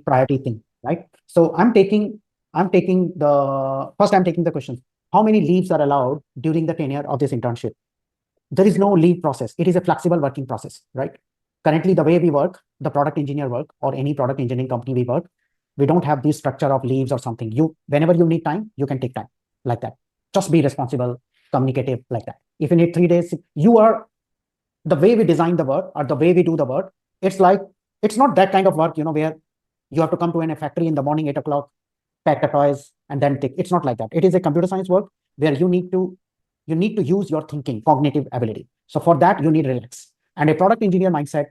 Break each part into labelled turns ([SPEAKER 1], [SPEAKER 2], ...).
[SPEAKER 1] priority thing, right? So I'm taking the questions. How many leaves are allowed during the tenure of this internship? There is no leave process. It is a flexible working process, right? Currently, the way we work, the product engineer work, or any product engineering company we work, we don't have this structure of leaves or something. Whenever you need time, you can take time like that. Just be responsible, communicative like that. If you need 3 days, the way we design the work or the way we do the work, it's not that kind of work, where you have to come to a factory in the morning, 8 o'clock, pack the toys, and then take. It's not like that. It is a computer science work where you need to use your thinking, cognitive ability. So for that, you need relax. And a product engineer mindset,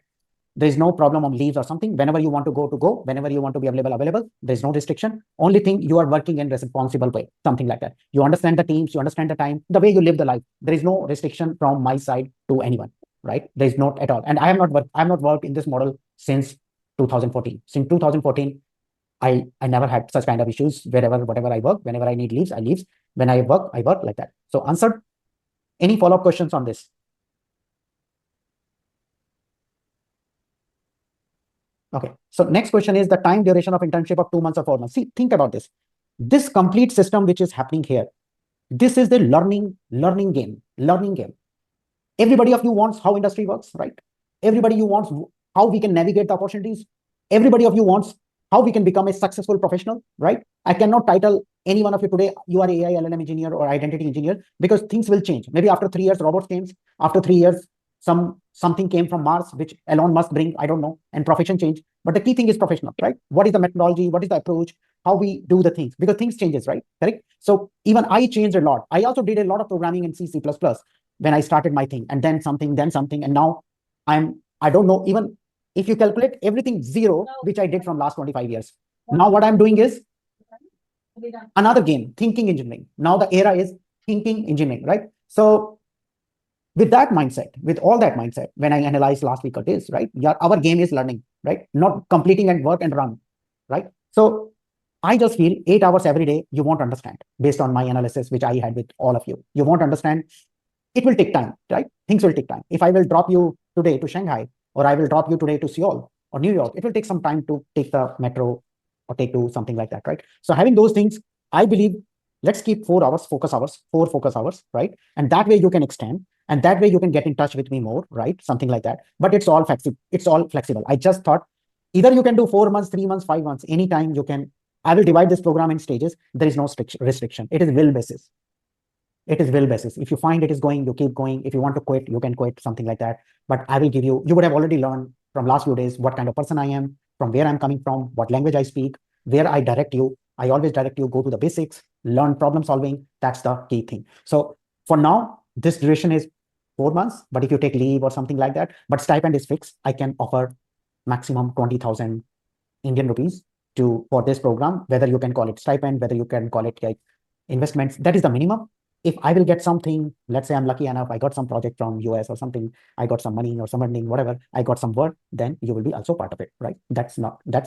[SPEAKER 1] there is no problem on leaves or something. Whenever you want to go. Whenever you want to be available. There's no restriction. Only thing, you are working in a responsible way, something like that. You understand the teams, you understand the time, the way you live the life. There is no restriction from my side to anyone, right? There is not at all. And I have not worked in this model since 2014. Since 2014, I never had such kind of issues. Whatever I work, whenever I need leaves, I leave. When I work like that. So answered. Any follow-up questions on this? Okay. So next question is the time duration of internship of 2 months or 4 months. See, think about this. This complete system which is happening here, this is the learning game. Everybody of you wants how industry works, right? Everybody you wants how we can navigate the opportunities. Everybody of you wants how we can become a successful professional, right? I cannot title any one of you today, you are AI LLM engineer or identity engineer, because things will change. Maybe after 3 years, robots came. After 3 years, something came from Mars, which Elon Musk bring, I don't know, and profession change. But the key thing is professional, right? What is the methodology? What is the approach? How we do the things? Because things changes, right? Correct? So even I changed a lot. I also did a lot of programming in C++ when I started my thing, and then something, and now I don't know, even if you calculate everything zero, which I did from last 25 years. Now what I'm doing is another game, thinking engineering. Now the era is thinking engineering, right? So with that mindset, with all that mindset, when I analyzed last week or this, right? Yeah, our game is learning, right? Not completing and work and run, right? So I just feel 8 hours every day, you won't understand based on my analysis, which I had with all of you. You won't understand. It will take time, right? Things will take time. If I will drop you today to Shanghai, or I will drop you today to Seoul or New York, it will take some time to take the metro or take to something like that, right? So having those things, I believe, let's keep 4 hours, focus hours, right? And that way you can extend, and that way you can get in touch with me more, right? Something like that. But it's all flexible. I just thought either you can do 4 months, 3 months, 5 months, anytime you can. I will divide this program in stages. There is no restriction. It is will basis. If you find it is going, you keep going. If you want to quit, you can quit, something like that. But I will give you would have already learned from last few days what kind of person I am, from where I'm coming from, what language I speak, where I direct you. I always direct you, go to the basics, learn problem solving. That's the key thing. So for now, this duration is 4 months, but if you take leave or something like that, but stipend is fixed. I can offer maximum 20,000 Indian rupees for this program, whether you can call it stipend, whether you can call it like investments. That is the minimum. If I will get something, let's say I'm lucky enough, I got some project from US or something, I got some money or some funding, whatever, I got some work, then you will be also part of it, right? That's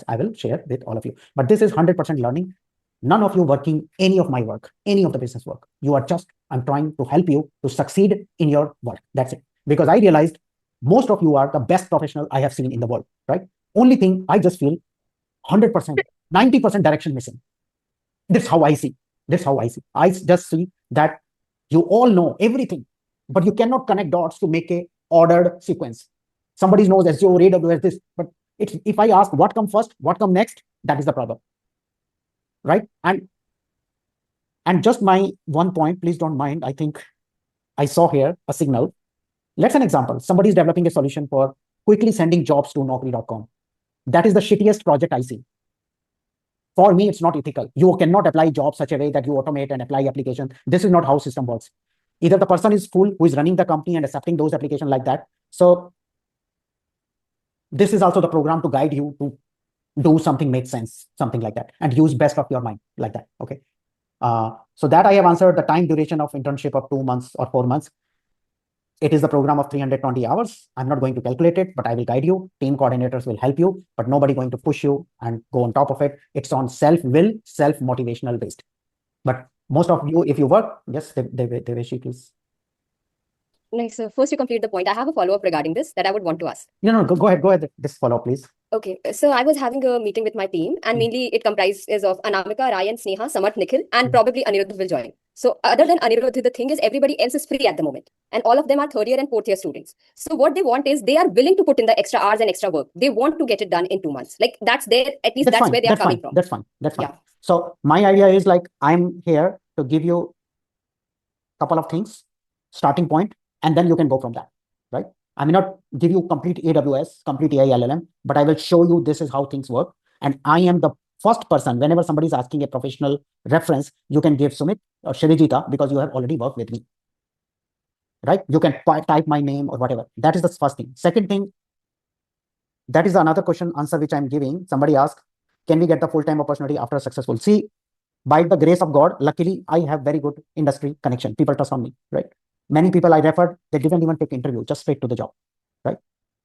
[SPEAKER 1] I will share with all of you. But this is 100% learning. None of you working any of my work, any of the business work. I'm trying to help you to succeed in your work. That's it. Because I realized most of you are the best professional I have seen in the world, right? Only thing, I just feel 100%, 90% direction missing. That's how I see. I just see that you all know everything, but you cannot connect dots to make a ordered sequence. Somebody knows Azure, AWS, this, but if I ask what come first, what come next, that is the problem, right? And just my one point, please don't mind. I think I saw here a signal. Let's an example. Somebody is developing a solution for quickly sending jobs to Naukri.com. That is the shittiest project I see. For me, it's not ethical. You cannot apply jobs such a way that you automate and apply application. This is not how system works. Either the person is fool who is running the company and accepting those applications like that. So this is also the program to guide you to do something makes sense, something like that, and use best of your mind like that. Okay. So that I have answered. The time duration of internship of 2 months or 4 months. It is the program of 320 hours. I'm not going to calculate it, but I will guide you. Team coordinators will help you, but nobody going to push you and go on top of it. It's on self-will, self-motivational based. But most of you, if you work, yes, Deveshi, please.
[SPEAKER 2] Nice. So first you complete the point. I have a follow-up regarding this that I would want to ask.
[SPEAKER 1] No, go ahead. This follow-up, please.
[SPEAKER 2] Okay, so I was having a meeting with my team, and mainly it comprises of Anamika, Ryan, Sneha, Samarth, Nikhil, and probably Anirudh will join. So other than Anirudh, the thing is everybody else is free at the moment, and all of them are third year and fourth year students. So what they want is they are willing to put in the extra hours and extra work. They want to get it done in 2 months. Like that's their, at least that's where they are coming from.
[SPEAKER 1] That's fine. That's fine.
[SPEAKER 2] Yeah.
[SPEAKER 1] So my idea is like, I'm here to give you a couple of things, starting point, and then you can go from that, right? I may not give you complete AWS, complete AI LLM, but I will show you this is how things work. And I am the first person, whenever somebody is asking a professional reference, you can give Sumit or Shirijita because you have already worked with me, right? You can type my name or whatever. That is the first thing. Second thing, that is another question answer which I'm giving. Somebody asked, can we get the full-time opportunity after successful? See, by the grace of God, luckily, I have very good industry connection. People trust on me, right? Many people I referred, they didn't even take interview, just straight to the job, right?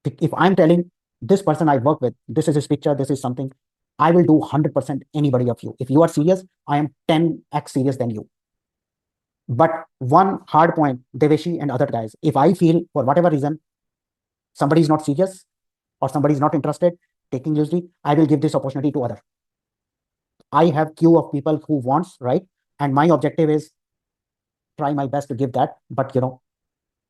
[SPEAKER 1] If I'm telling this person I work with, this is his picture, this is something, I will do 100% anybody of you. If you are serious, I am 10x serious than you. But one hard point, Deveshi and other guys, if I feel for whatever reason, somebody is not serious or somebody is not interested, taking usually, I will give this opportunity to other. I have queue of people who wants, right? And my objective is try my best to give that. But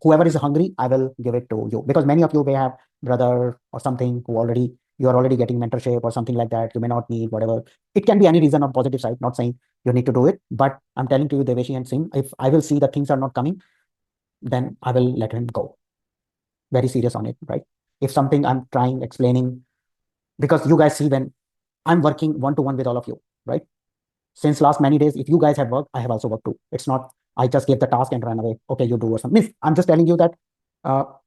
[SPEAKER 1] whoever is hungry, I will give it to you, because many of you may have brother or something who already, you are already getting mentorship or something like that. You may not need whatever. It can be any reason on positive side, not saying you need to do it, but I'm telling to you, Deveshi and Sim, if I will see that things are not coming, then I will let him go. Very serious on it, right? If something I'm trying, explaining, because you guys see when I'm working one-to-one with all of you, right? Since last many days, if you guys have worked, I have also worked too. It's not I just gave the task and ran away. Okay, you do or something. I'm just telling you that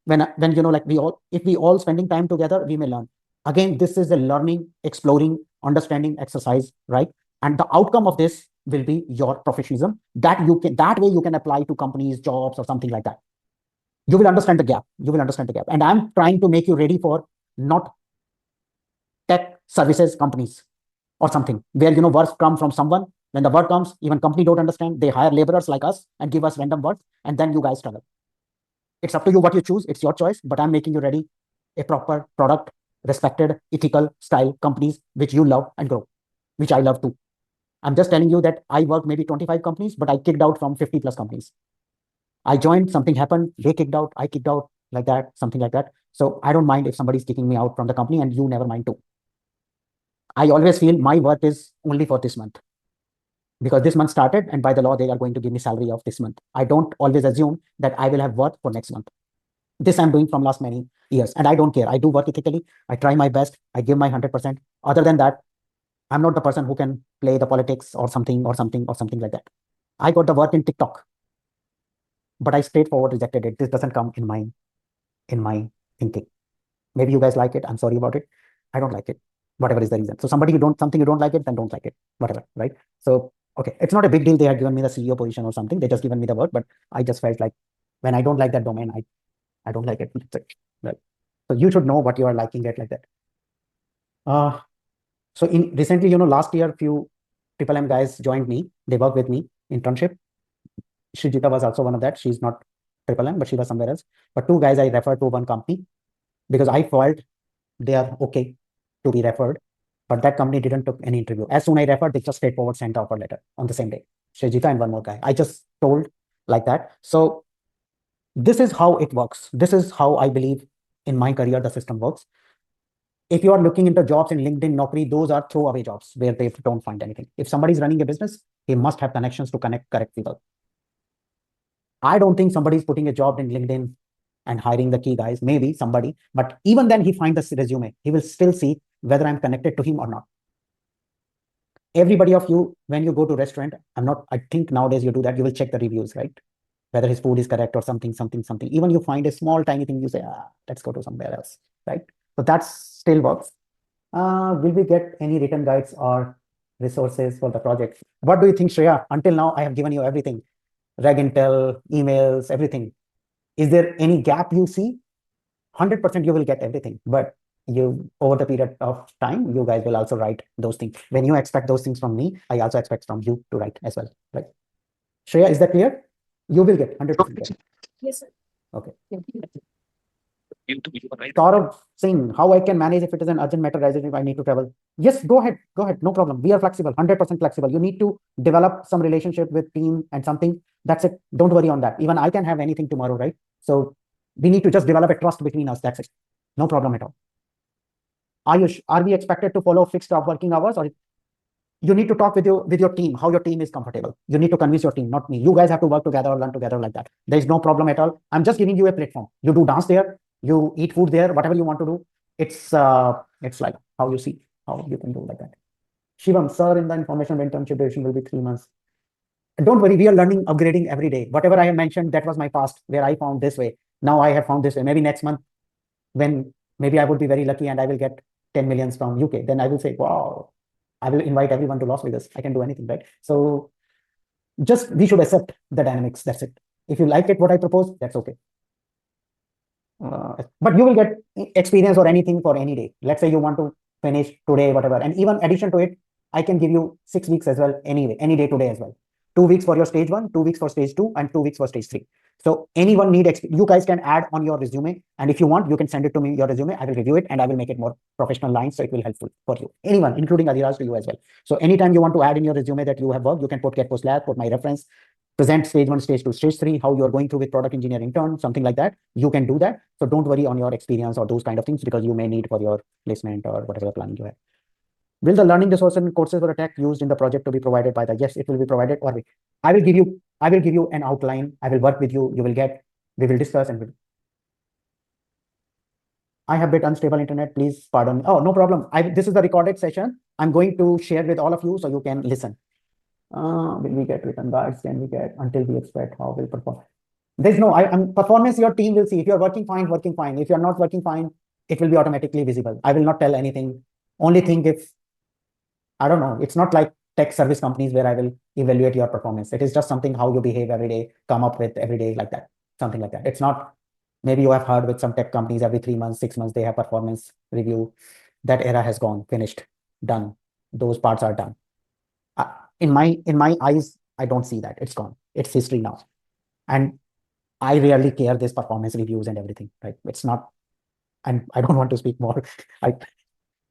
[SPEAKER 1] when like if we all spending time together, we may learn. Again, this is a learning, exploring, understanding exercise, right? And the outcome of this will be your professionalism that that way you can apply to companies, jobs, or something like that. You will understand the gap. You will understand the gap. And I'm trying to make you ready for not tech services companies or something where work come from someone. When the work comes, even company don't understand, they hire laborers like us and give us random work, and then you guys struggle. It's up to you what you choose, it's your choice, but I'm making you ready a proper product, respected, ethical style companies which you love and grow, which I love too. I'm just telling you that I work maybe 25 companies, but I kicked out from 50 plus companies. I joined, something happened, they kicked out, I kicked out, like that, something like that. So I don't mind if somebody's kicking me out from the company, and you never mind too. I always feel my work is only for this month, because this month started and by the law they are going to give me salary of this month. I don't always assume that I will have work for next month. This I'm doing from last many years, and I don't care. I do work ethically, I try my best, I give my 100%. Other than that, I'm not the person who can play the politics or something like that. I got the work in TikTok, but I straightforward rejected it. This doesn't come in my thinking. Maybe you guys like it, I'm sorry about it. I don't like it, whatever is the reason. So something you don't like it, then don't like it, whatever, right? So okay, it's not a big deal they have given me the CEO position or something, they just given me the work, but I just felt like when I don't like that domain, I don't like it. Right? So you should know what you are liking it, like that. So in recently, last year, few Triple M guys joined me, they work with me, internship. Shrijita was also one of that. She's not Triple M, but she was somewhere else. But two guys I referred to one company because I felt they are okay to be referred, but that company didn't took any interview. As soon I referred, they just straightforward sent the offer letter on the same day. Shrijita and one more guy. I just told like that. So this is how it works. This is how I believe in my career the system works. If you are looking into jobs in LinkedIn, Naukri, those are throwaway jobs where they don't find anything. If somebody is running a business, he must have connections to connect correct people. I don't think somebody is putting a job in LinkedIn and hiring the key guys, maybe somebody, but even then he finds the resume, he will still see whether I'm connected to him or not. Everybody of you, when you go to restaurant, I think nowadays you do that, you will check the reviews, right? Whether his food is correct or something. Even you find a small tiny thing, you say, let's go to somewhere else, right? So that still works. Will we get any written guides or resources for the project? What do you think, Shreya? Until now, I have given you everything, reg intel, emails, everything. Is there any gap you see? 100% you will get everything, but you, over the period of time, you guys will also write those things. When you expect those things from me, I also expect from you to write as well, right? Shreya, is that clear? You will get 100%.
[SPEAKER 2] Yes, sir.
[SPEAKER 1] Okay. Saurav Singh, how I can manage if it is an urgent matter arises if I need to travel? Yes, go ahead, no problem. We are flexible, 100% flexible. You need to develop some relationship with team and something. That's it. Don't worry on that. Even I can have anything tomorrow, right? So we need to just develop a trust between us. That's it. No problem at all. Are we expected to follow fixed working hours, or you need to talk with your team, how your team is comfortable? You need to convince your team, not me. You guys have to work together or learn together like that. There is no problem at all. I'm just giving you a platform. You do dance there, you eat food there, whatever you want to do. It's like how you see how you can do like that. Shivam, sir, in the information internship duration will be 3 months. Don't worry, we are learning, upgrading every day. Whatever I have mentioned, that was my past, where I found this way. Now I have found this way. Maybe next month, when maybe I would be very lucky and I will get 10 millions from UK, then I will say, wow, I will invite everyone to Las Vegas. I can do anything, right? So just we should accept the dynamics. That's it. If you like it, what I propose, that's okay. But you will get experience or anything for any day. Let's say you want to finish today, whatever. And even addition to it, I can give you 6 weeks as well, anyway, any day today as well. 2 weeks for your stage 1, 2 weeks for stage 2, and 2 weeks for stage 3. So anyone you guys can add on your resume. And if you want, you can send it to me, your resume. I will review it and I will make it more professional lines. So it will helpful for you. Anyone, including Adhiraj, to you as well. So anytime you want to add in your resume that you have worked, you can put GetPost Labs, put my reference, present stage 1, stage 2, stage 3, how you're going through with product engineering intern, something like that. You can do that. So don't worry on your experience or those kind of things, because you may need for your placement or whatever planning you have. Will the learning resources and courses for tech used in the project to be provided by the? Yes, it will be provided. Or I will give you an outline. I will work with you. You will get. We will discuss and I have a bit unstable internet. Please pardon me. Oh, no problem. This is the recorded session. I'm going to share with all of you so you can listen. Will we get written guides? Can we get until we expect how we'll perform? There's no performance. Your team will see. If you're working fine, working fine. If you're not working fine, it will be automatically visible. I will not tell anything. Only thing if I don't know, it's not like tech service companies where I will evaluate your performance. It is just something how you behave every day, come up with every day like that, something like that. It's not, maybe you have heard with some tech companies every 3 months, 6 months, they have performance review. That era has gone, finished, done. Those parts are done. In my eyes, I don't see that. It's gone. It's history now. And I rarely care this performance reviews and everything, right? It's not, and I don't want to speak more.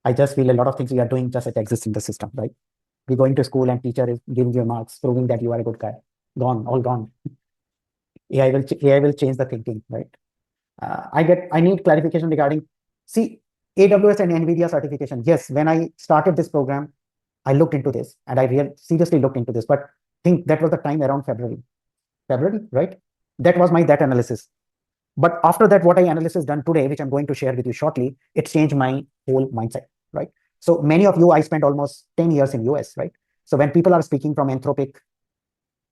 [SPEAKER 1] I just feel a lot of things we are doing just it exists in the system, right? We're going to school and teacher is giving you marks, proving that you are a good guy. Gone, all gone. AI will change the thinking, right? I need clarification regarding, see, AWS and NVIDIA certification. Yes, when I started this program, I looked into this and I seriously looked into this, but I think that was the time around February, right? That was that analysis. But after that, what I analysis done today, which I'm going to share with you shortly, it changed my whole mindset, right? So many of you, I spent almost 10 years in US, right? So when people are speaking from Anthropic,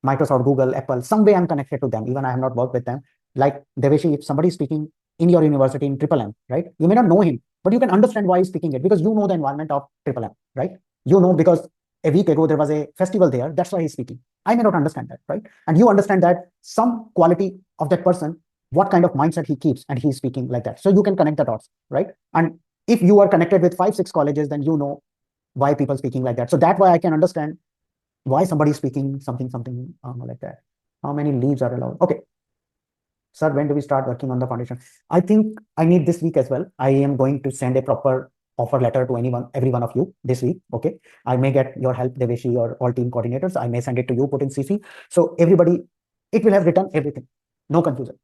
[SPEAKER 1] Microsoft, Google, Apple, some way I'm connected to them, even I have not worked with them. Like Deveshi, if somebody is speaking in your university in Triple M, right? You may not know him, but you can understand why he's speaking it because you know the environment of Triple M, right? You know, because a week ago there was a festival there. That's why he's speaking. I may not understand that, right? And you understand that some quality of that person, what kind of mindset he keeps, and he's speaking like that. So you can connect the dots, right? And if you are connected with 5, 6 colleges, then you know why people speaking like that. So that's why I can understand why somebody is speaking something like that. How many leaves are allowed? Okay. Sir, when do we start working on the foundation? I think I need this week as well. I am going to send a proper offer letter to every one of you this week. Okay. I may get your help, Deveshi, or all team coordinators. I may send it to you, put in CC. So everybody, it will have written everything. No confusion.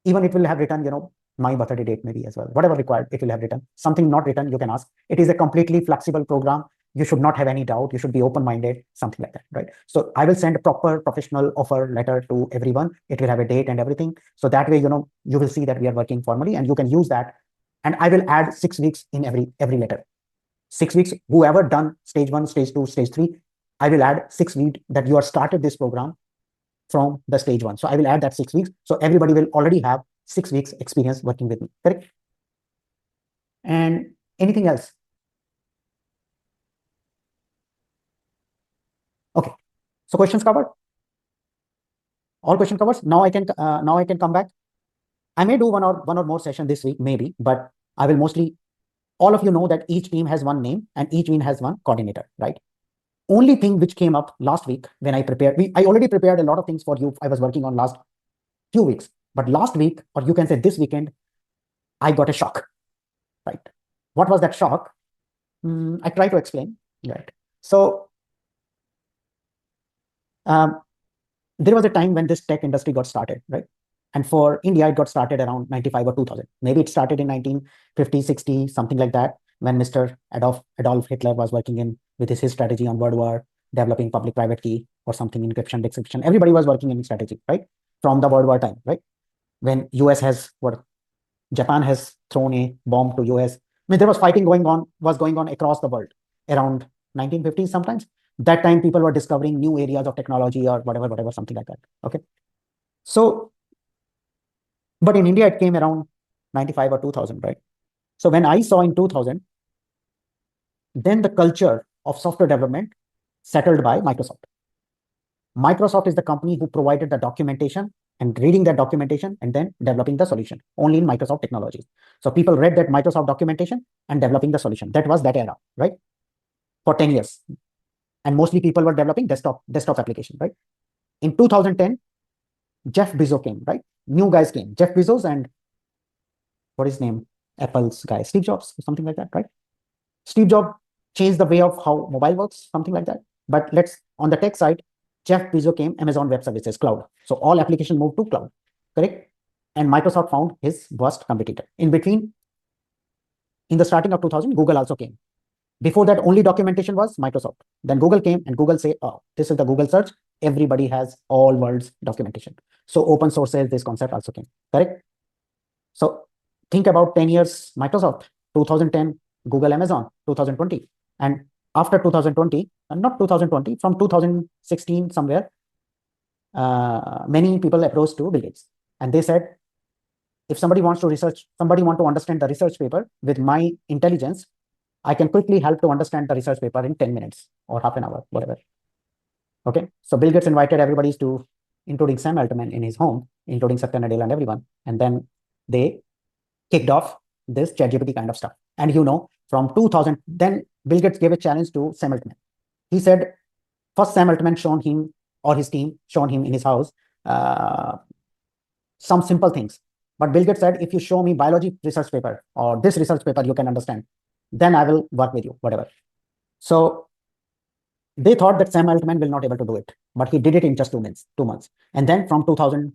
[SPEAKER 1] Even it will have written, my birthday date maybe as well. Whatever required, it will have written. Something not written, you can ask. It is a completely flexible program. You should not have any doubt. You should be open-minded, something like that, right? So I will send a proper professional offer letter to everyone. It will have a date and everything. So that way, you will see that we are working formally and you can use that. And I will add 6 weeks in every letter. 6 weeks, whoever done stage 1, stage 2, stage 3, I will add 6 weeks that you are started this program from the stage 1. So I will add that 6 weeks. So everybody will already have 6 weeks experience working with me, correct? And anything else? Okay. So questions covered? All question covers. Now I can come back. I may do one or more session this week, maybe, but I will mostly, all of you know that each team has one name and each team has one coordinator, right? Only thing which came up last week when I prepared, I already prepared a lot of things for you. I was working on last few weeks, but last week, or you can say this weekend, I got a shock, right? What was that shock? I try to explain, right? So there was a time when this tech industry got started, right? And for India, it got started around 95 or 2000. Maybe it started in 1950, 60, something like that, when Mr. Adolf Hitler was working in with his strategy on World War, developing public-private key or something, encryption, decryption. Everybody was working in strategy, right? From the World War time, right? When US has, what, Japan has thrown a bomb to US. I mean, there was fighting going on across the world around 1950s sometimes. That time people were discovering new areas of technology or whatever, something like that. Okay. So, but in India, it came around 95 or 2000, right? So when I saw in 2000, then the culture of software development settled by Microsoft. Microsoft is the company who provided the documentation and reading that documentation and then developing the solution only in Microsoft technologies. So people read that Microsoft documentation and developing the solution. That was that era, right? For 10 years. And mostly people were developing desktop application, right? In 2010, Jeff Bezos came, right? New guys came, Jeff Bezos and what is his name? Apple's guy, Steve Jobs, something like that, right? Steve Jobs changed the way of how mobile works, something like that. But let's, on the tech side, Jeff Bezos came, Amazon Web Services, cloud. So all application moved to cloud, correct? And Microsoft found his worst competitor. In between, in the starting of 2000, Google also came. Before that, only documentation was Microsoft. Then Google came and Google said, oh, this is the Google search. Everybody has all world's documentation. So open sources, this concept also came, correct? So think about 10 years, Microsoft, 2010, Google, Amazon, 2020. And after 2020, not 2020, from 2016 somewhere, many people approached to Bill Gates. And they said, if somebody wants to research, somebody want to understand the research paper with my intelligence, I can quickly help to understand the research paper in 10 minutes or half an hour, whatever. Okay. So Bill Gates invited everybody to, including Sam Altman in his home, including Satya Nadella and everyone. And then they kicked off this ChatGPT kind of stuff. And you know, from 2000, then Bill Gates gave a challenge to Sam Altman. He said, first Sam Altman shown him or his team shown him in his house some simple things. But Bill Gates said, if you show me biology research paper or this research paper you can understand, then I will work with you, whatever. So they thought that Sam Altman will not able to do it, but he did it in just 2 months. And then from 2000,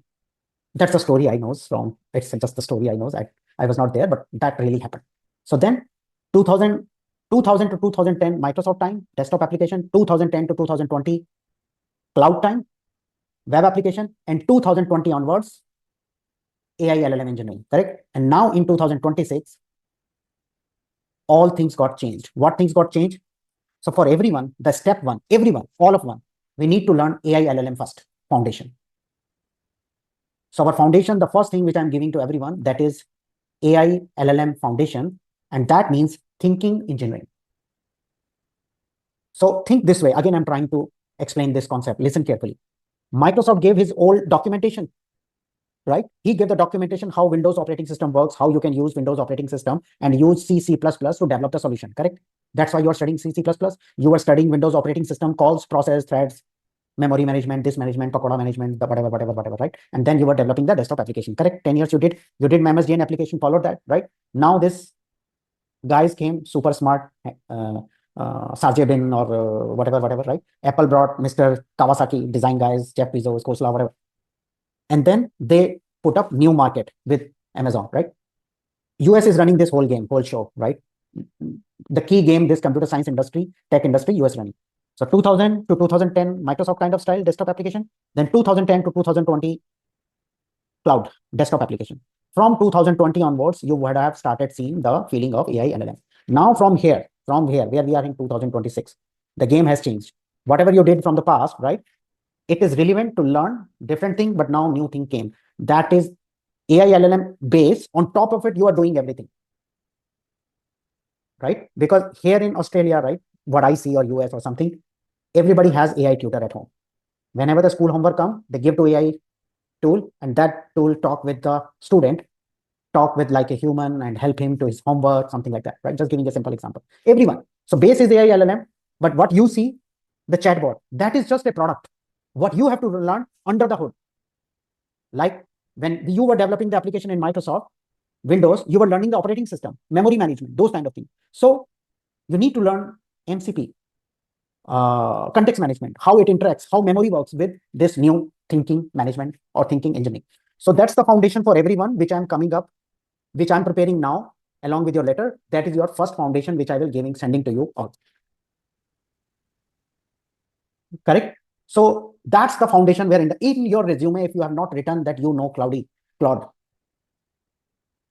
[SPEAKER 1] that's the story I know from, it's just the story I know. I was not there, but that really happened. So then 2000 to 2010, Microsoft time, desktop application, 2010 to 2020, cloud time, web application, and 2020 onwards, AI LLM engineering, correct? And now in 2026, all things got changed. What things got changed? So for everyone, the step one, everyone, all of one, we need to learn AI LLM first, foundation. So our foundation, the first thing which I'm giving to everyone, that is AI LLM foundation, and that means thinking engineering. So think this way. Again, I'm trying to explain this concept. Listen carefully. Microsoft gave his old documentation, right? He gave the documentation how Windows operating system works, how you can use Windows operating system and use C++ to develop the solution, correct? That's why you are studying C++. You are studying Windows operating system, calls, process, threads, memory management, this management, pakoda management, the whatever, right? And then you were developing the desktop application, correct? 10 years you did MSDN application, followed that, right? Now this guys came super smart, Sergey Brin or whatever, right? Apple brought Mr. Kawasaki, design guys, Jeff Bezos, Khosla, whatever. And then they put up new market with Amazon, right? US is running this whole game, whole show, right? The key game, this computer science industry, tech industry, US running. So 2000 to 2010, Microsoft kind of style desktop application. Then 2010 to 2020, cloud desktop application. From 2020 onwards, you would have started seeing the feeling of AI LLM. Now from here, where we are in 2026, the game has changed. Whatever you did from the past, right? It is relevant to learn different thing, but now new thing came. That is AI LLM base. On top of it, you are doing everything, right? Because here in Australia, right, what I see, or US or something, everybody has AI tutor at home. Whenever the school homework come, they give to AI tool, and that tool talk with the student, talk with like a human and help him to his homework, something like that, right? Just giving a simple example. Everyone. So base is AI LLM, but what you see, the chatbot, that is just a product. What you have to learn under the hood. Like when you were developing the application in Microsoft, Windows, you were learning the operating system, memory management, those kind of things. So you need to learn MCP, context management, how it interacts, how memory works with this new thinking management or thinking engineering. So that's the foundation for everyone, which I'm coming up, which I'm preparing now along with your letter. That is your first foundation, which I will sending to you all. Correct? So that's the foundation where in your resume, if you have not written that you know Claude,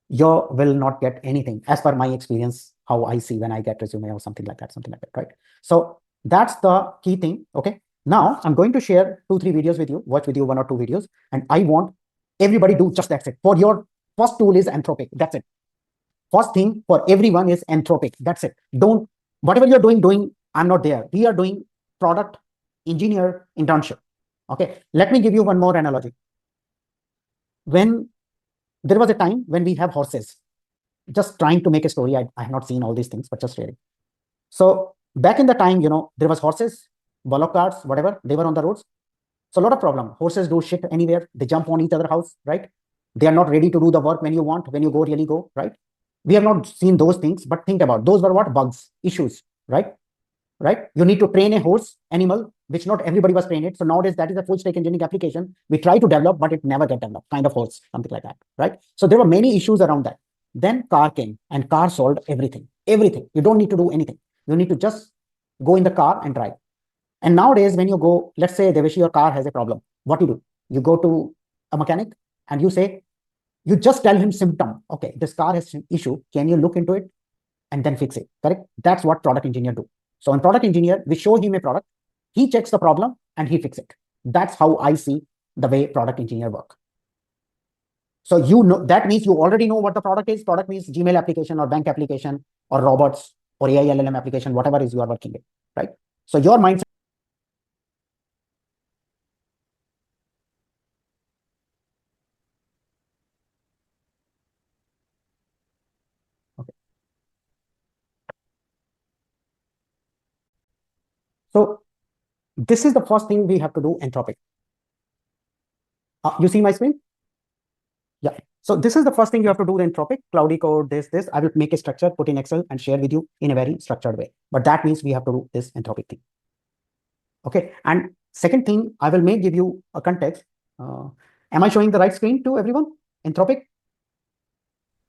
[SPEAKER 1] you will not get anything as per my experience, how I see when I get resume or something like that, right? So that's the key thing. Okay. Now I'm going to share 2-3 videos with you, watch with you 1 or 2 videos, and I want everybody do just that's it. For your first tool is Anthropic. That's it. First thing for everyone is Anthropic. That's it. Don't, whatever you're doing, I'm not there. We are doing product engineer internship. Okay. Let me give you one more analogy. When there was a time when we have horses, just trying to make a story. I have not seen all these things, but just sharing. So back in the time, there was horses, bullock carts, whatever, they were on the roads. So a lot of problem. Horses do shit anywhere. They jump on each other house, right? They are not ready to do the work when you want, when you go, really go, right? We have not seen those things, but think about those were what? Bugs, issues, right? Right? You need to train a horse animal, which not everybody was trained. So nowadays, that is a full stack engineering application. We try to develop, but it never get developed, kind of horse, something like that, right? So there were many issues around that. Then car came and car solved everything. Everything. You don't need to do anything. You need to just go in the car and drive. And nowadays, when you go, let's say, Deveshi, your car has a problem. What you do? You go to a mechanic and you say, you just tell him symptom. Okay, this car has an issue. Can you look into it and then fix it? Correct? That's what product engineer do. So in product engineer, we show him a product, he checks the problem and he fix it. That's how I see the way product engineer work. So that means you already know what the product is. Product means Gmail application or bank application or robots or AI LLM application, whatever is you are working with, right? So your mindset. Okay. So this is the first thing we have to do, Anthropic. You see my screen? Yeah. So this is the first thing you have to do in Anthropic, Cloudy Code, this. I will make a structure, put in Excel and share with you in a very structured way. But that means we have to do this Anthropic thing. Okay. And second thing, I will give you a context. Am I showing the right screen to everyone? Anthropic?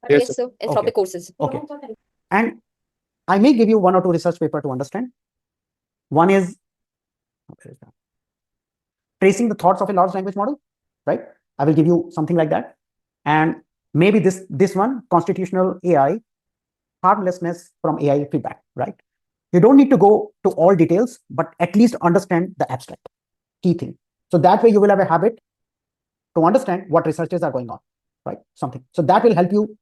[SPEAKER 2] Yes, sir. Anthropic
[SPEAKER 1] Okay.
[SPEAKER 2] courses.
[SPEAKER 1] Okay. And I may give you 1 or 2 research paper to understand. One is tracing the thoughts of a large language model, right? I will give you something like that. And maybe this one, constitutional AI, harmlessness from AI feedback, right? You don't need to go to all details, but at least understand the abstract key thing. So that way you will have a habit to understand what researches are going on, right? Something. So that will help you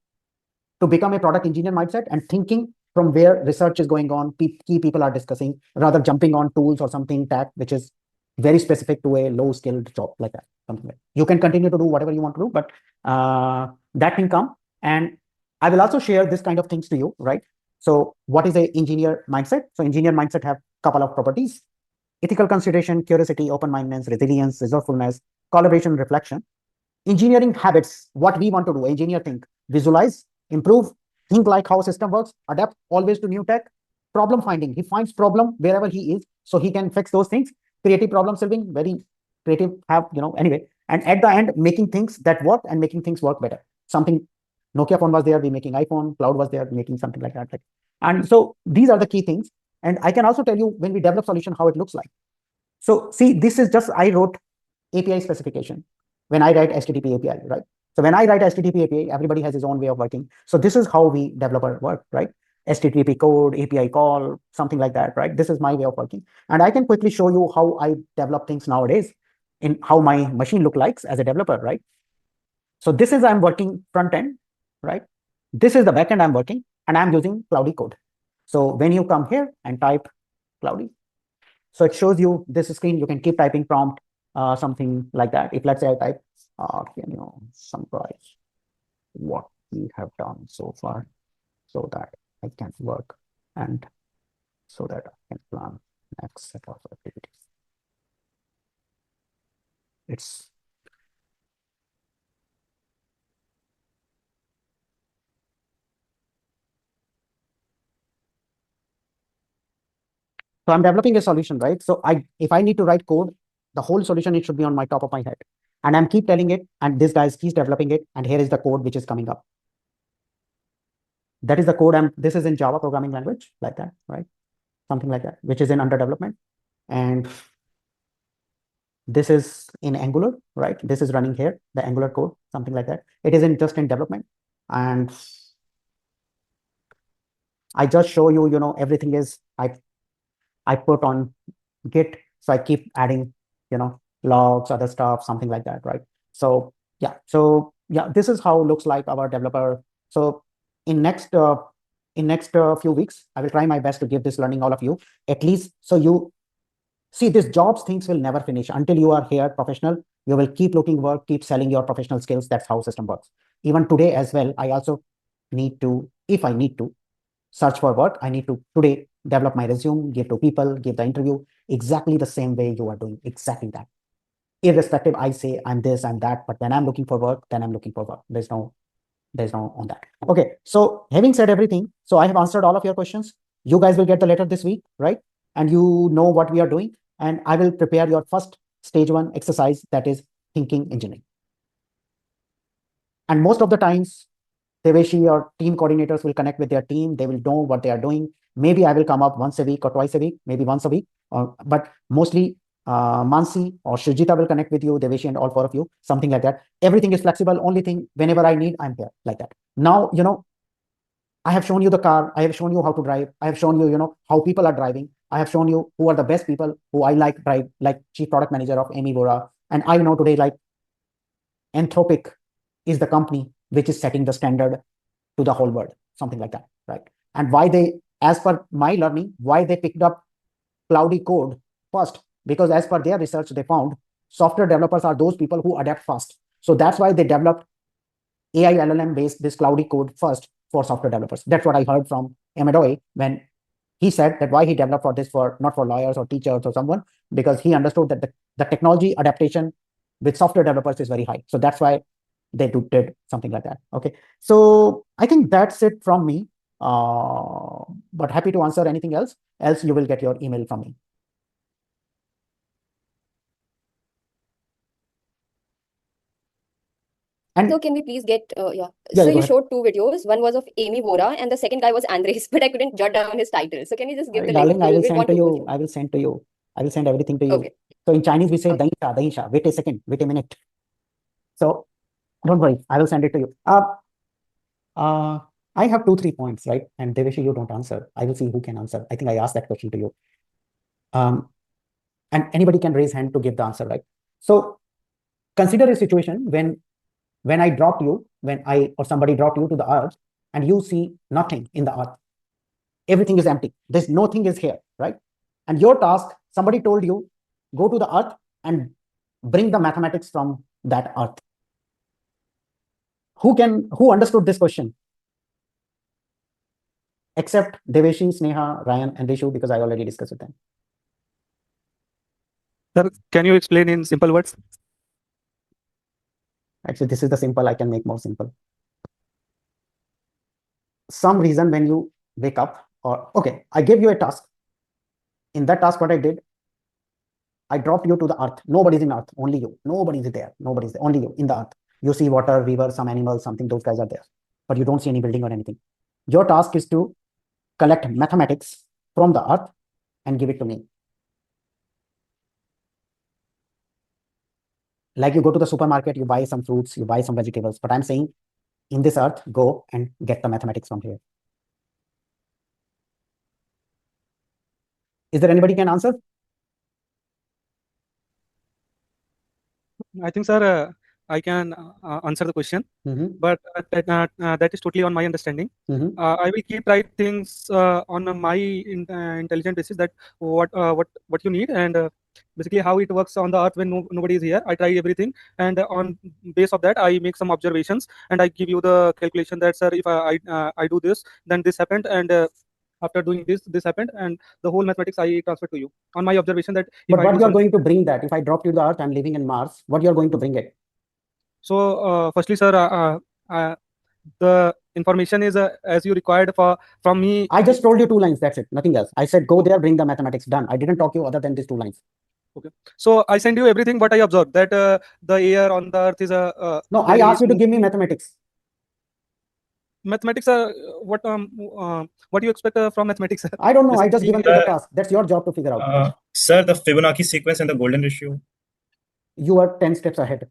[SPEAKER 1] to become a product engineer mindset and thinking from where research is going on, key people are discussing, rather jumping on tools or something tech, which is very specific to a low skilled job like that. Something like that. You can continue to do whatever you want to do, but that can come. And I will also share this kind of things to you, right? So what is a engineer mindset? So engineer mindset have a couple of properties: ethical consideration, curiosity, open-mindedness, resilience, resourcefulness, collaboration, reflection. Engineering habits, what we want to do, engineer think, visualize, improve, think like how system works, adapt always to new tech, problem finding. He finds problem wherever he is, so he can fix those things. Creative problem solving, very creative, anyway. And at the end, making things that work and making things work better. Something, Nokia phone was there, we making iPhone, cloud was there, making something like that. And so these are the key things. And I can also tell you when we develop solution, how it looks like. So see, this is just, I wrote API specification when I write HTTP API, right? So when I write HTTP API, everybody has his own way of working. So this is how we developer work, right? HTTP code, API call, something like that, right? This is my way of working. And I can quickly show you how I develop things nowadays in how my machine look like as a developer, right? So this is, I'm working front end, right? This is the back end I'm working, and I'm using Cloudy Code. So when you come here and type Cloudy, so it shows you this screen. You can keep typing prompt, something like that. If let's say I type, can you summarize what we have done so far so that I can work and so that I can plan next set of activities. It's So I'm developing a solution, right? So if I need to write code, the whole solution, it should be on my top of my head. And I'm keep telling it, and this guy keeps developing it, and here is the code which is coming up. That is the code. This is in Java programming language, like that, right? Something like that, which is in under development. And this is in Angular, right? This is running here, the Angular code, something like that. It is just in development. And I just show you, everything is, I put on Git. So I keep adding, logs, other stuff, something like that, right? So yeah, this is how it looks like our developer. So in next few weeks, I will try my best to give this learning all of you, at least so you see this jobs things will never finish until you are here professional. You will keep looking work, keep selling your professional skills. That's how system works. Even today as well, I also need to, if I need to search for work, I need to today develop my resume, give to people, give the interview exactly the same way you are doing, exactly that. Irrespective, I say I'm this, I'm that, but when I'm looking for work, then I'm looking for work. There's no on that. Okay, so having said everything, so I have answered all of your questions. You guys will get the letter this week, right? And you know what we are doing. And I will prepare your first stage 1 exercise, that is thinking engineering. And most of the times, Deveshi or team coordinators will connect with their team. They will know what they are doing. Maybe I will come up once a week or twice a week, maybe once a week. But mostly Mansi or Shrijita will connect with you, Deveshi and all 4 of you, something like that. Everything is flexible. Only thing, whenever I need, I'm here, like that. Now, I have shown you the car. I have shown you how to drive. I have shown you, how people are driving. I have shown you who are the best people who I like drive, like Chief Product Manager of Amy Bora. And I know today, like Anthropic is the company which is setting the standard to the whole world, something like that, right? And why they, as per my learning, why they picked up Cloudy Code first, because as per their research, they found software developers are those people who adapt fast. So that's why they developed AI LLM based this Cloudy Code first for software developers. That's what I heard from Amadoy when he said that why he developed for this, for not for lawyers or teachers or someone, because he understood that the technology adaptation with software developers is very high. So that's why they did something like that. Okay, so I think that's it from me. But happy to answer anything else. Else you will get your email from me. And
[SPEAKER 2] So can we please get
[SPEAKER 1] Yeah,
[SPEAKER 2] so
[SPEAKER 1] go
[SPEAKER 2] you
[SPEAKER 1] ahead.
[SPEAKER 2] showed 2 videos. One was of Amy Vora and the second guy was Andres, but I couldn't jot down his title. So can you just give the link?
[SPEAKER 1] Darling, I will
[SPEAKER 2] We'll
[SPEAKER 1] send
[SPEAKER 2] want
[SPEAKER 1] to
[SPEAKER 2] to go
[SPEAKER 1] you.
[SPEAKER 2] through.
[SPEAKER 1] I will send to you. I will send everything to you.
[SPEAKER 2] Okay.
[SPEAKER 1] So in Chinese we say
[SPEAKER 2] Okay.
[SPEAKER 1] dahisha, dahisha. Wait a second. Wait a minute. So don't worry. I will send it to you. I have 2-3 points, right? And Deveshi, you don't answer. I will see who can answer. I think I asked that question to you. And anybody can raise hand to give the answer, right? So consider a situation when I dropped you, when I or somebody dropped you to the earth, and you see nothing in the earth. Everything is empty. There's nothing is here, right? And your task, somebody told you, go to the earth and bring the mathematics from that earth. Who understood this question? Except Deveshi, Sneha, Ryan, and Rishu, because I already discussed with them.
[SPEAKER 3] Sir, can you explain in simple words?
[SPEAKER 1] Actually, this is the simple. I can make more simple. Some reason when you wake up, or okay, I gave you a task. In that task, what I did, I dropped you to the earth. Nobody's in earth, only you. Nobody's there. Nobody's there, only you in the earth. You see water, river, some animals, something, those guys are there. But you don't see any building or anything. Your task is to collect mathematics from the earth and give it to me. Like you go to the supermarket, you buy some fruits, you buy some vegetables. But I'm saying, in this earth, go and get the mathematics from here. Is there anybody can answer?
[SPEAKER 3] I think, sir, I can answer the question, but that is totally on my understanding. I will keep write things on my intelligent basis that what you need, and basically how it works on the earth when nobody is here. I try everything, and on base of that I make some observations, and I give you the calculation that, sir, if I do this, then this happened, and after doing this happened, and the whole mathematics I transfer to you on my observation that if
[SPEAKER 1] but
[SPEAKER 3] I
[SPEAKER 1] what
[SPEAKER 3] do
[SPEAKER 1] you are
[SPEAKER 3] something.
[SPEAKER 1] going to bring that? If I drop you to the earth, I'm living in Mars. What you are going to bring it?
[SPEAKER 3] So firstly, sir, the information is as you required from me.
[SPEAKER 1] I just told you 2 lines. That's it. Nothing else. I said, go there, bring the mathematics. Done. I didn't talk you other than these 2 lines.
[SPEAKER 3] Okay. So I send you everything what I observed, that the air on the earth is a
[SPEAKER 1] No, I asked you to give me mathematics.
[SPEAKER 3] Mathematics. What do you expect from mathematics?
[SPEAKER 1] I don't know. I just given you the task. That's your job to figure out.
[SPEAKER 4] Sir, the Fibonacci sequence and the golden ratio.
[SPEAKER 1] You are 10 steps ahead.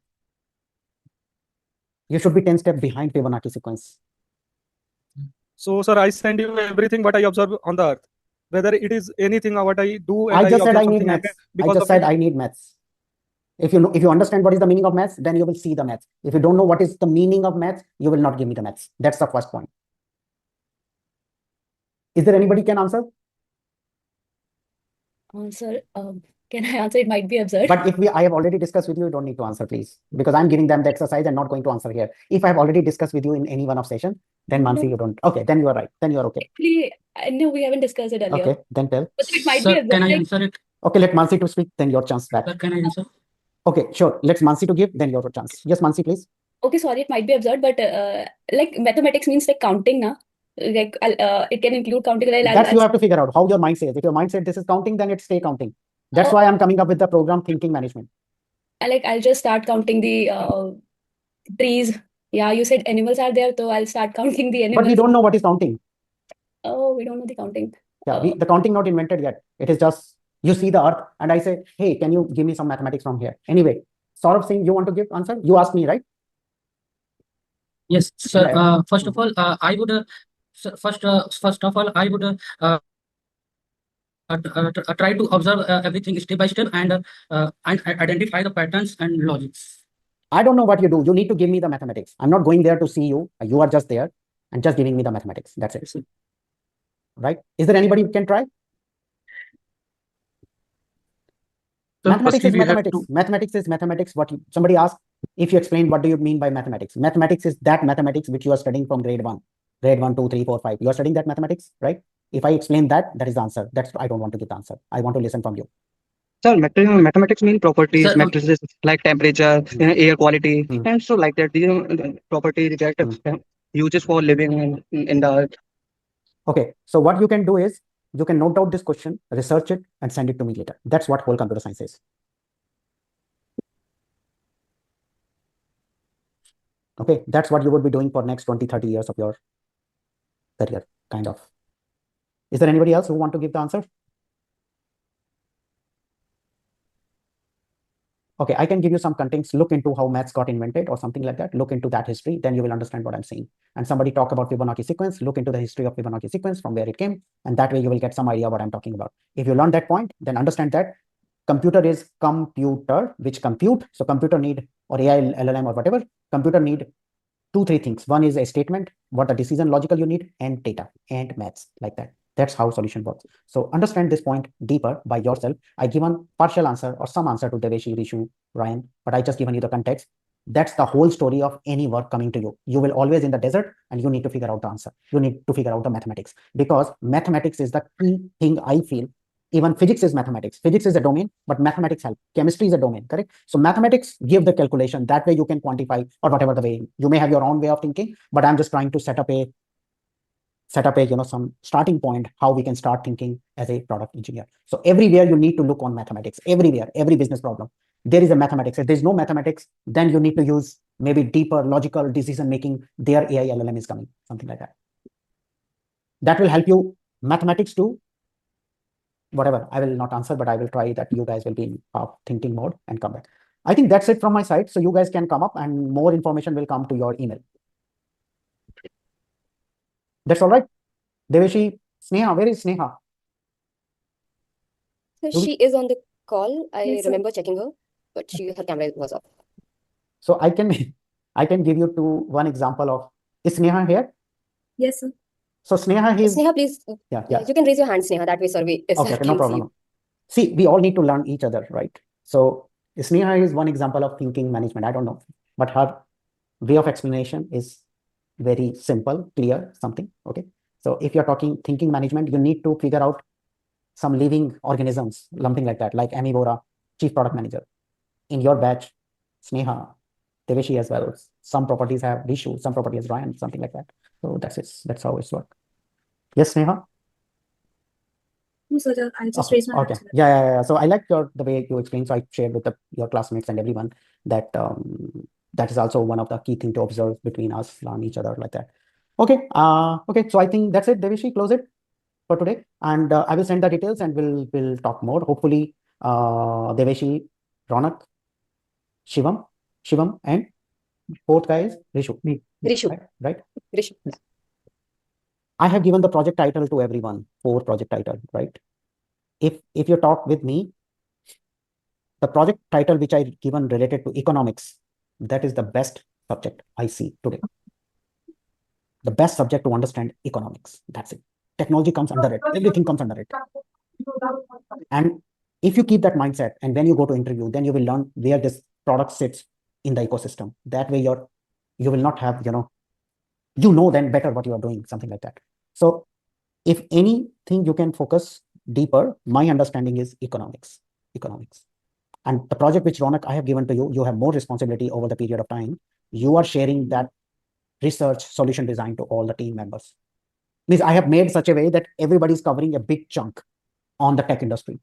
[SPEAKER 1] You should be 10 steps behind Fibonacci sequence.
[SPEAKER 3] So, sir, I send you everything what I observe on the earth, whether it is anything or what I do. And
[SPEAKER 1] I just said I need
[SPEAKER 3] something
[SPEAKER 1] maths. I
[SPEAKER 3] because
[SPEAKER 1] just
[SPEAKER 3] of
[SPEAKER 1] said
[SPEAKER 3] it.
[SPEAKER 1] I need maths. If you understand what is the meaning of maths, then you will see the maths. If you don't know what is the meaning of maths, you will not give me the maths. That's the first point. Is there anybody can answer?
[SPEAKER 5] Sir, can I answer? It might be absurd.
[SPEAKER 1] But if I have already discussed with you, you don't need to answer, please, because I'm giving them the exercise and not going to answer here. If I have already discussed with you in any one of session, then Mansi, you don't. Okay, then you are right. Then you are okay.
[SPEAKER 5] Actually, I know we haven't discussed it earlier.
[SPEAKER 1] Okay, then tell.
[SPEAKER 5] But it might be
[SPEAKER 6] Sir,
[SPEAKER 5] absurd.
[SPEAKER 6] can I
[SPEAKER 5] Like,
[SPEAKER 6] answer it?
[SPEAKER 1] Okay, let Mansi to speak, then your chance back.
[SPEAKER 6] Sir, can I answer?
[SPEAKER 1] Okay, sure. Let's Mansi to give, then your chance. Yes, Mansi, please.
[SPEAKER 5] okay, sorry, it might be absurd, but like mathematics means like counting, na? Like it can include counting.
[SPEAKER 1] That's you have to figure out how your mind says. If your mind said this is counting, then it's stay counting. That's why I'm coming up with the program thinking management.
[SPEAKER 5] I'll just start counting the trees. Yeah, you said animals are there, so I'll start counting the animals.
[SPEAKER 1] But we don't know what is counting.
[SPEAKER 5] Oh, we don't know the counting.
[SPEAKER 1] Yeah, the counting not invented yet. It is just you see the earth and I say, hey, can you give me some mathematics from here? Anyway, Saurabh Singh, you want to give answer? You asked me, right?
[SPEAKER 6] Yes, sir.
[SPEAKER 1] Yeah.
[SPEAKER 6] First of all, I would first of all I would try to observe everything step by step and identify the patterns and logics.
[SPEAKER 1] I don't know what you do. You need to give me the mathematics. I'm not going there to see you. You are just there and just giving me the mathematics. That's it. Right? Is there anybody who can try?
[SPEAKER 3] So
[SPEAKER 1] mathematics is
[SPEAKER 3] firstly, we have
[SPEAKER 1] mathematics. Mathematics is mathematics. Somebody asked, if you explain what do you mean by mathematics? Mathematics is that mathematics which you are studying from grade 1, 2, 3, 4, 5. You are studying that mathematics, right? If I explain that, that is the answer. That's I don't want to give the answer. I want to listen from you.
[SPEAKER 7] Sir, mathematics mean properties,
[SPEAKER 6] Sir,
[SPEAKER 7] matrices like temperature, air quality,
[SPEAKER 1] Hmm.
[SPEAKER 7] and so like that. These properties that uses for living in the earth.
[SPEAKER 1] Okay, so what you can do is you can note out this question, research it, and send it to me later. That's what whole computer science is. Okay, that's what you would be doing for next 20, 30 years of your career, kind of. Is there anybody else who want to give the answer? Okay, I can give you some contents. Look into how maths got invented or something like that. Look into that history, then you will understand what I'm saying. And somebody talk about Fibonacci sequence, look into the history of Fibonacci sequence, from where it came, and that way you will get some idea what I'm talking about. If you learn that point, then understand that computer is computer, which compute. So computer need, or AI, LLM or whatever, computer need 2, 3 things. One is a statement, what the decision logical you need, and data and maths, like that. That's how solution works. So understand this point deeper by yourself. I given partial answer or some answer to Deveshi, Rishu, Ryan, but I just given you the context. That's the whole story of any work coming to you. You will always in the desert and you need to figure out the answer. You need to figure out the mathematics, because mathematics is the key thing I feel. Even physics is mathematics. Physics is a domain, but mathematics help. Chemistry is a domain, correct? So mathematics give the calculation. That way you can quantify, or whatever the way. You may have your own way of thinking, but I'm just trying to set up a some starting point, how we can start thinking as a product engineer. So everywhere you need to look on mathematics. Everywhere, every business problem, there is a mathematics. If there's no mathematics, then you need to use maybe deeper logical decision making. Their AI LLM is coming, something like that. That will help you. Mathematics too. Whatever, I will not answer, but I will try that you guys will be in thinking mode and come back. I think that's it from my side. So you guys can come up and more information will come to your email. That's all right. Deveshi, Sneha, where is Sneha?
[SPEAKER 2] So she is on the call. I
[SPEAKER 5] Yes, sir.
[SPEAKER 2] remember checking her, but her camera was off.
[SPEAKER 1] So I can give you one example of, is Sneha here?
[SPEAKER 5] Yes, sir.
[SPEAKER 1] So Sneha is,
[SPEAKER 2] Sneha, please.
[SPEAKER 1] yeah.
[SPEAKER 2] You can raise your hand, Sneha. That way, survey is
[SPEAKER 1] Okay,
[SPEAKER 2] can
[SPEAKER 1] no
[SPEAKER 2] see
[SPEAKER 1] problem.
[SPEAKER 2] you.
[SPEAKER 1] See, we all need to learn each other, right? So Sneha is one example of thinking management. I don't know, but her way of explanation is very simple, clear, something. Okay. So if you're talking thinking management, you need to figure out some living organisms, something like that, like Amy Bora, chief product manager. In your batch, Sneha, Deveshi as well. Some properties have Rishu, some property has Ryan, something like that. So that's it. That's how it's work. Yes, Sneha?
[SPEAKER 5] So I just
[SPEAKER 1] Okay,
[SPEAKER 5] raised my
[SPEAKER 1] okay.
[SPEAKER 5] hand.
[SPEAKER 1] Yeah. So I like the way you explained. So I shared with your classmates and everyone that that is also one of the key things to observe between us, learn each other like that. Okay. Okay. So I think that's it. Deveshi, close it for today, and I will send the details and we'll talk more. Hopefully, Deveshi, Ronak, Shivam, and fourth guy is Rishu. Me.
[SPEAKER 2] Rishu.
[SPEAKER 1] Right?
[SPEAKER 2] Rishu.
[SPEAKER 1] I have given the project title to everyone, 4 project title, right? If you talk with me, the project title which I given related to economics, that is the best subject I see today. The best subject to understand economics. That's it. Technology comes under it. Everything comes under it. And if you keep that mindset and when you go to interview, then you will learn where this product sits in the ecosystem. That way you will not have, then better what you are doing, something like that. So if anything you can focus deeper, my understanding is economics. And the project which Ronak I have given to you, you have more responsibility over the period of time. You are sharing that research solution design to all the team members. Means I have made such a way that everybody is covering a big chunk on the tech industry.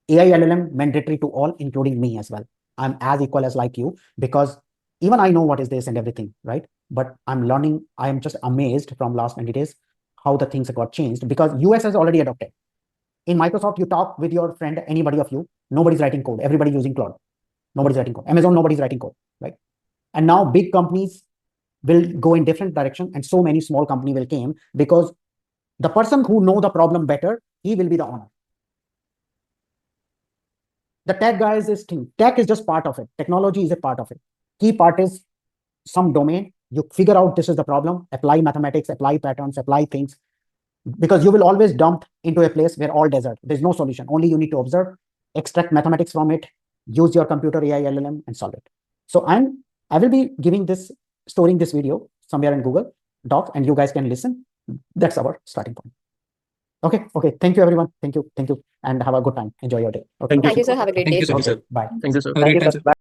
[SPEAKER 1] AI LLM mandatory to all, including me as well. I'm as equal as like you because even I know what is this and everything, right? But I'm learning. I am just amazed from last 90 days how the things got changed because US has already adopted. In Microsoft, you talk with your friend, anybody of you, nobody's writing code. Everybody using Claude. Nobody's writing code. Amazon, nobody's writing code, right? And now big companies will go in different direction and so many small company will came because the person who know the problem better, he will be the owner. The tech guys is thing. Tech is just part of it. Technology is a part of it. Key part is some domain. You figure out this is the problem, apply mathematics, apply patterns, apply things, because you will always dump into a place where all desert. There's no solution. Only you need to observe, extract mathematics from it, use your computer AI LLM and solve it. So I will be storing this video somewhere in Google Docs and you guys can listen. That's our starting point. Okay. Thank you, everyone. Thank you. And have a good time. Enjoy your day. Okay.
[SPEAKER 2] Thank you, sir. Have a great day.
[SPEAKER 7] Thank you, sir.
[SPEAKER 1] Bye.
[SPEAKER 7] Thank you, sir.
[SPEAKER 6] Have a great time, sir.
[SPEAKER 7] Bye.